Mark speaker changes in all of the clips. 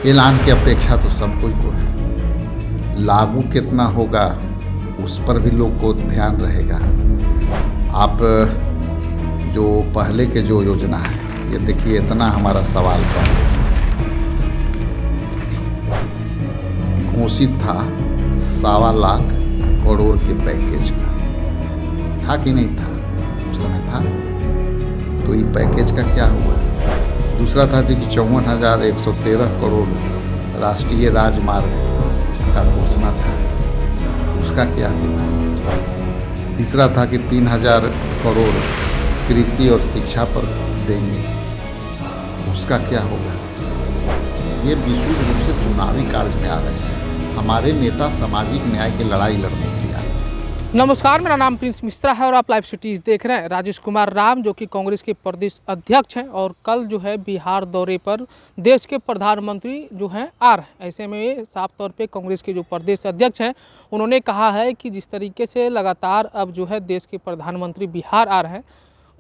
Speaker 1: ऐलान की अपेक्षा तो सब कोई को है। लागू कितना होगा उस पर भी लोग को ध्यान रहेगा। आप जो पहले के जो योजना है, ये देखिए, इतना हमारा सवाल पहले से घोषित था 1.25 लाख करोड़ के पैकेज का। था कि नहीं था? उस समय था। तो ये पैकेज का क्या हुआ? दूसरा था कि 54,113 करोड़ राष्ट्रीय राजमार्ग का घोषणा था, उसका क्या हुआ? तीसरा था कि 3,000 करोड़ कृषि और शिक्षा पर देंगे, उसका क्या होगा? ये विशुद्ध रूप से चुनावी कार्य में आ रहे हैं। हमारे नेता सामाजिक न्याय की लड़ाई लड़ने के लिए आ रहे हैं।
Speaker 2: नमस्कार, मेरा नाम प्रिंस मिश्रा है और आप लाइव सिटीज़ देख रहे हैं। राजेश कुमार राम जो कि कांग्रेस के प्रदेश अध्यक्ष हैं और कल जो है बिहार दौरे पर देश के प्रधानमंत्री जो हैं आ रहे हैं। ऐसे में साफ तौर पे कांग्रेस के जो प्रदेश अध्यक्ष हैं उन्होंने कहा है कि जिस तरीके से लगातार अब जो है देश के प्रधानमंत्री बिहार आ रहे हैं,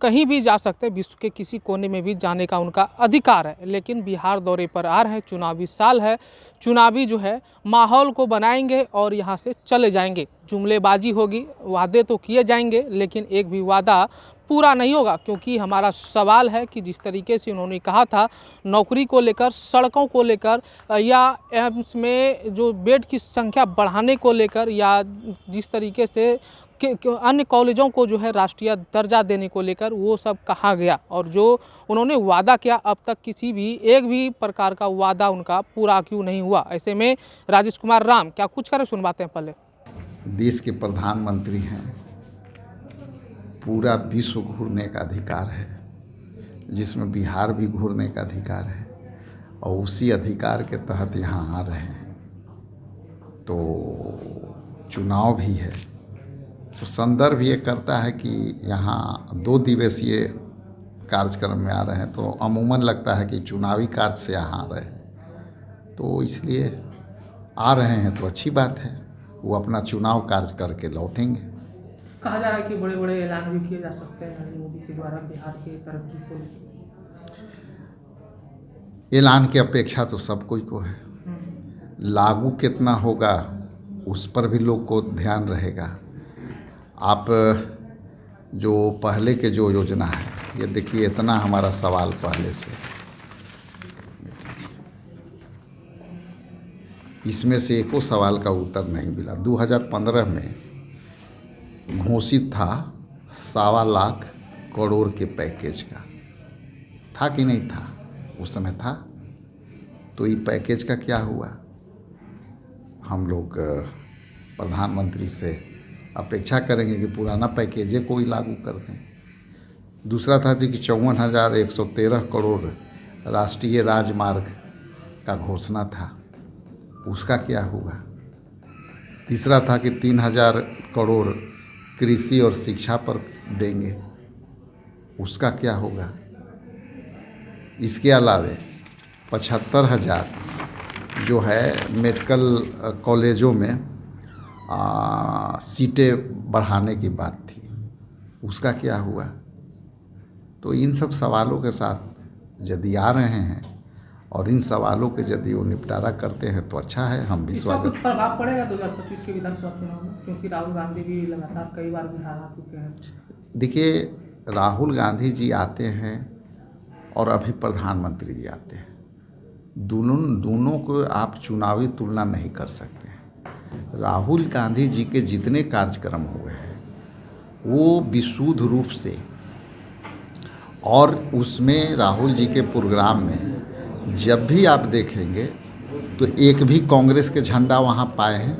Speaker 2: कहीं भी जा सकते हैं, विश्व के किसी कोने में भी जाने का उनका अधिकार है, लेकिन बिहार दौरे पर आ रहे हैं। चुनावी साल है, चुनावी जो है माहौल को बनाएंगे और यहाँ से चले जाएंगे। जुमलेबाजी होगी, वादे तो किए जाएंगे लेकिन एक भी वादा पूरा नहीं होगा, क्योंकि हमारा सवाल है कि जिस तरीके से उन्होंने कहा था नौकरी को लेकर, सड़कों को लेकर या एम्स में जो बेड की संख्या बढ़ाने को लेकर या जिस तरीके से अन्य कॉलेजों को जो है राष्ट्रीय दर्जा देने को लेकर, वो सब कहा गया और जो उन्होंने वादा किया अब तक किसी भी एक भी प्रकार का वादा उनका पूरा क्यों नहीं हुआ। ऐसे में राजेश कुमार राम क्या कुछ करें, सुनवाते हैं। पहले
Speaker 1: देश के प्रधानमंत्री हैं, पूरा विश्व घूरने का अधिकार है, जिसमें बिहार भी घूरने का अधिकार है और उसी अधिकार के तहत यहाँ आ रहे हैं। तो चुनाव भी है, तो संदर्भ ये करता है कि यहाँ 2 दिवसीय कार्यक्रम में आ रहे हैं, तो अमूमन लगता है कि चुनावी कार्य से यहाँ आ रहे हैं। तो इसलिए आ रहे हैं तो अच्छी बात है, वो अपना चुनाव कार्य करके लौटेंगे।
Speaker 2: कहा जा रहा है कि बड़े बड़े ऐलान भी किए जा सकते हैं नरेंद्र मोदी के द्वारा बिहार के तरक्की को लेकर।
Speaker 1: ऐलान की अपेक्षा तो सब कोई को है। लागू कितना होगा उस पर भी लोग को ध्यान रहेगा। आप जो पहले के जो योजना है, ये देखिए, इतना हमारा सवाल पहले से इसमें से एको सवाल का उत्तर नहीं मिला। 2015 में घोषित था 1.25 लाख करोड़ के पैकेज का। था कि नहीं था? उस समय था। तो ये पैकेज का क्या हुआ? हम लोग प्रधानमंत्री से अपेक्षा करेंगे कि पुराना पैकेज को ही लागू कर दें। दूसरा था कि 54,113 करोड़ राष्ट्रीय राजमार्ग का घोषणा था, उसका क्या हुआ? तीसरा था कि 3,000 करोड़ कृषि और शिक्षा पर देंगे, उसका क्या होगा? इसके अलावे 75,000 जो है मेडिकल कॉलेजों में सीटें बढ़ाने की बात थी, उसका क्या हुआ? तो इन सब सवालों के साथ यदि आ रहे हैं और इन सवालों के यदि वो निपटारा करते हैं तो अच्छा है। हम भी स्वागत।
Speaker 2: कुछ प्रभाव पड़ेगा 2025 के विधानसभा चुनाव में, क्योंकि राहुल गांधी भी लगातार कई बार बिहार आ चुके हैं।
Speaker 1: देखिए, राहुल गांधी जी आते हैं और अभी प्रधानमंत्री जी आते हैं, दोनों को आप चुनावी तुलना नहीं कर सकते। राहुल गांधी जी के जितने कार्यक्रम हुए हैं वो विशुद्ध रूप से, और उसमें राहुल जी के प्रोग्राम में जब भी आप देखेंगे तो एक भी कांग्रेस के झंडा वहाँ पाए हैं,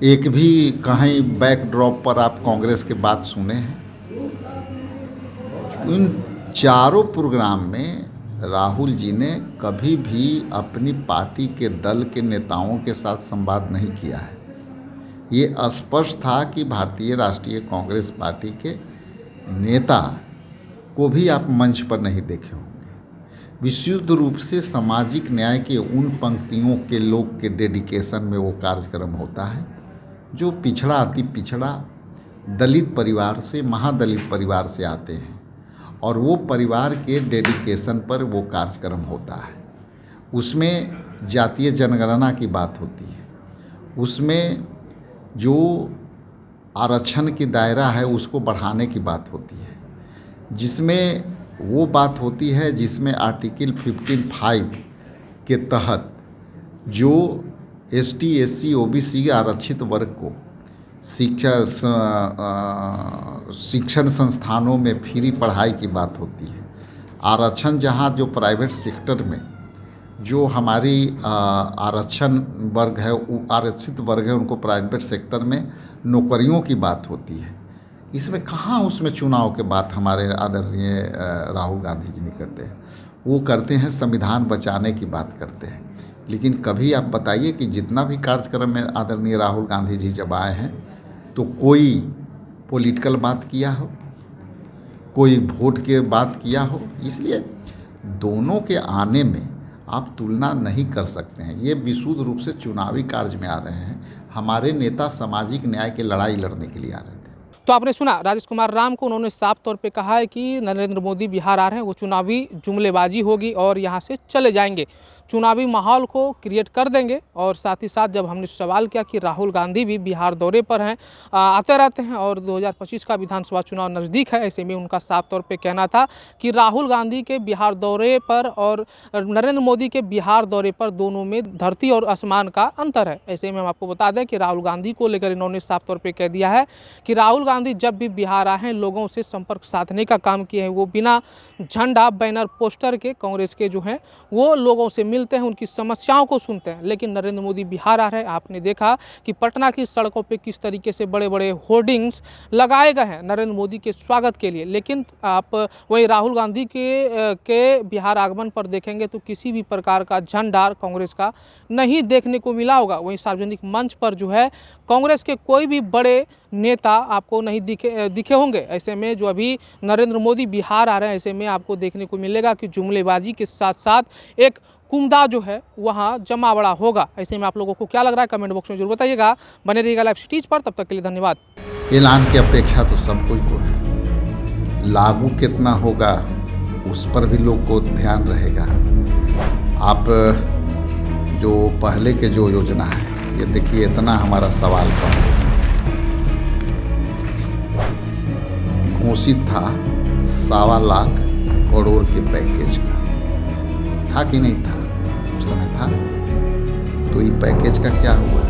Speaker 1: एक भी कहीं बैकड्रॉप पर आप कांग्रेस के बात सुने हैं? इन चारों प्रोग्राम में राहुल जी ने कभी भी अपनी पार्टी के दल के नेताओं के साथ संवाद नहीं किया है। ये स्पष्ट था कि भारतीय राष्ट्रीय कांग्रेस पार्टी के नेता को भी आप मंच पर नहीं देखे होंगे। विशुद्ध रूप से सामाजिक न्याय के उन पंक्तियों के लोग के डेडिकेशन में वो कार्यक्रम होता है जो पिछड़ा, अति पिछड़ा दलित परिवार से, महादलित परिवार से आते हैं, और वो परिवार के डेडिकेशन पर वो कार्यक्रम होता है। उसमें जातीय जनगणना की बात होती है, उसमें जो आरक्षण की दायरा है उसको बढ़ाने की बात होती है, जिसमें वो बात होती है जिसमें आर्टिकल 15(5) के तहत जो ST SC OBC आरक्षित वर्ग को शिक्षण संस्थानों में फ्री पढ़ाई की बात होती है। आरक्षण जहाँ जो प्राइवेट सेक्टर में जो हमारी आरक्षण वर्ग है, आरक्षित वर्ग है, उनको प्राइवेट सेक्टर में नौकरियों की बात होती है। इसमें कहाँ उसमें चुनाव के बाद हमारे आदरणीय राहुल गांधी जी निकलते हैं, वो करते हैं संविधान बचाने की बात करते हैं। लेकिन कभी आप बताइए कि जितना भी कार्यक्रम में आदरणीय राहुल गांधी जी जब आए हैं तो कोई पॉलिटिकल बात किया हो, कोई वोट के बात किया हो। इसलिए दोनों के आने में आप तुलना नहीं कर सकते हैं। ये विशुद्ध रूप से चुनावी कार्य में आ रहे हैं। हमारे नेता सामाजिक न्याय की लड़ाई लड़ने के लिए आ रहे थे।
Speaker 2: तो आपने सुना राजेश कुमार राम को, उन्होंने साफ तौर पे कहा है कि नरेंद्र मोदी बिहार आ रहे हैं, वो चुनावी जुमलेबाजी होगी और यहाँ से चले जाएंगे, चुनावी माहौल को क्रिएट कर देंगे। और साथ ही साथ जब हमने सवाल किया कि राहुल गांधी भी बिहार दौरे पर हैं, आते रहते हैं और 2025 का विधानसभा चुनाव नज़दीक है, ऐसे में उनका साफ तौर पे कहना था कि राहुल गांधी के बिहार दौरे पर और नरेंद्र मोदी के बिहार दौरे पर दोनों में धरती और आसमान का अंतर है। ऐसे में हम आपको बता दें कि राहुल गांधी को लेकर इन्होंने साफ तौर पर कह दिया है कि राहुल गांधी जब भी बिहार आए हैं लोगों से संपर्क साधने का काम किए हैं। वो बिना झंडा बैनर पोस्टर के कांग्रेस के जो हैं वो लोगों से मिलते हैं, उनकी समस्याओं को सुनते हैं। लेकिन नरेंद्र मोदी बिहार आ रहे हैं, आपने देखा कि पटना की सड़कों पे किस तरीके से बड़े बड़े होर्डिंग्स लगाए गए हैं नरेंद्र मोदी के स्वागत के लिए। लेकिन आप वही राहुल गांधी के बिहार आगमन पर देखेंगे तो किसी भी प्रकार का झंडा कांग्रेस का नहीं देखने को मिला होगा। वहीं सार्वजनिक मंच पर जो है कांग्रेस के कोई भी बड़े नेता आपको नहीं दिखे होंगे। ऐसे में जो अभी नरेंद्र मोदी बिहार आ रहे हैं, ऐसे में आपको देखने को मिलेगा कि जुमलेबाजी के साथ साथ एक कुमदा जो है वहाँ जमा बड़ा होगा। ऐसे में आप लोगों को क्या लग रहा है कमेंट बॉक्स में जरूर बताइएगा। बने रहिएगा लाइव सिटीज पर, तब तक के लिए धन्यवाद।
Speaker 1: ऐलान की अपेक्षा तो सब कोई को है, लागू कितना होगा उस पर भी लोग को ध्यान रहेगा। आप जो पहले के जो योजना है ये देखिए, इतना हमारा सवाल कांग्रेस है। घोषित था 1.25 लाख करोड़ के पैकेज का, था कि नहीं था? उस समय था। तो ये पैकेज का क्या हुआ?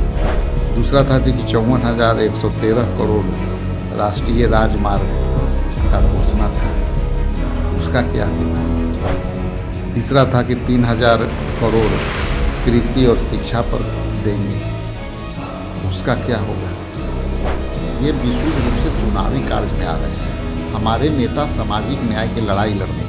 Speaker 1: दूसरा था कि 54,113 करोड़ राष्ट्रीय राजमार्ग का घोषणा था, उसका क्या हुआ? तीसरा था कि 3,000 करोड़ कृषि और शिक्षा पर देंगे, उसका क्या होगा? ये विशुद्ध रूप से चुनावी कार्य में आ रहे हैं। हमारे नेता सामाजिक न्याय की लड़ाई लड़ने